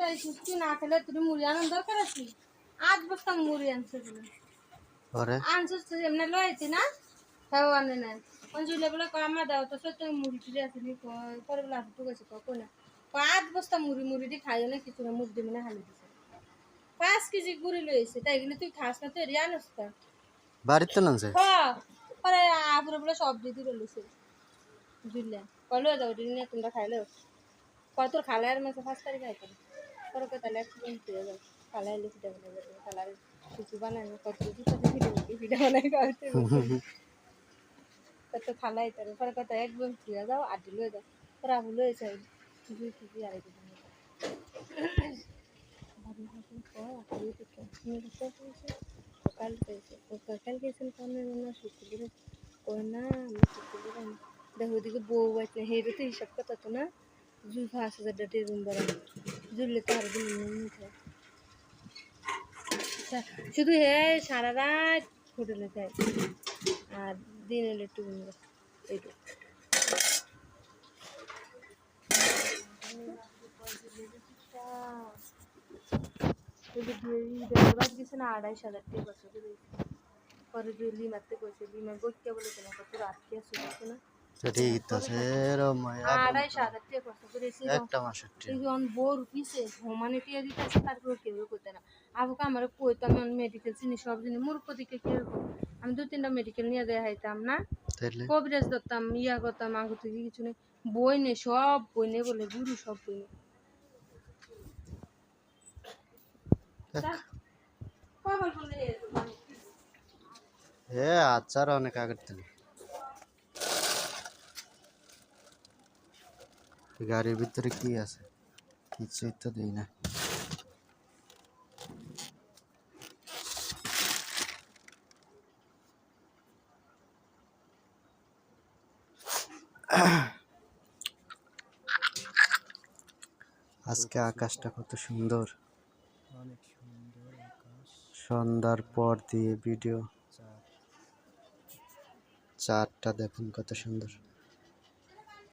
তাই সুস্থি না খেলে তুই মুড়ি আনার দরকার আছে 8 বস্তা মুড়ি আনছে পরে আনছিস এমনি লইছি না তাও আনে না অঞ্জলি বলে আমার দাও তো সত্যি মুড়ি টুড়ি আসেনি পরে বলে আসতে গেছে কখন না 8 বস্তা মুড়ি দিয়ে খাইও না কিছু না মুখ দিবি না হালি দিছে 5 কেজি গুড়ি লইছে তাই এগুলো তুই খাস না তুই রিয়ানস তা বাড়িতে নানছে হ্যাঁ পরে আপুরে বলে সব দিদি রইছে বুঝলে কলো যাও দিন না তোমরা খাইলো কত খালে আর মাসে 5 তারিখ আইতে পরে কত লাখ দিয়ে যাও খালে লিখে দেবে খালার কিছু বানাই কত কিছু ভিডিও বানাই খাওয়াতে কত খালাই তার পরে কত একদম দিয়ে যাও আর দিলে যাও পরে আপু লয়ে যাই কিছু আর কিছু কাল গেছেন কামে না শুক্রবারে কয় না আমি শুক্রবারে দেখো ওদিকে বউ আছে হেরে তো হিসাব কথা তো না জুল 5000 রুম ভাড়া জুললে তো আরো দিন খায় শুধু হে সারা রাত হোটেলে যায় আর দিন এলে একটু এইটু গেছে না 2500 টাকা বছর পরে যে লিমাতে কইছে লিমা বইতে বলে কেন কত রাত্রি আসছে না ঠিক আছে রময়া 2500 টাকা কষ্ট করেছি একটা মাসের ট্রেন এখন বোর পিছে হোমানে টিয়া দিতেছে তারপর কেউ করতে না আবুকে আমার কইতো আমি মেডিকেল চিনি সব জিনিস মূর্খ দিকে কি আমি 2-3টা মেডিকেল নিয়ে দেয়া হাইতাম না তাইলে কবিরাজ ধরতাম ইয়া করতাম আগে থেকে কিছু নেই বই নেই সব বই নেই বলে গুরু সব বই নেই এ আচার অনেক আগের থেকে গাড়ির ভিতরে কি আছে কিছুই তো দেই না আজকে আকাশটা কত সুন্দর অনেক সুন্দর আকাশ সন্ধ্যার পর দিয়ে ভিডিও চারটা দেখুন কত সুন্দর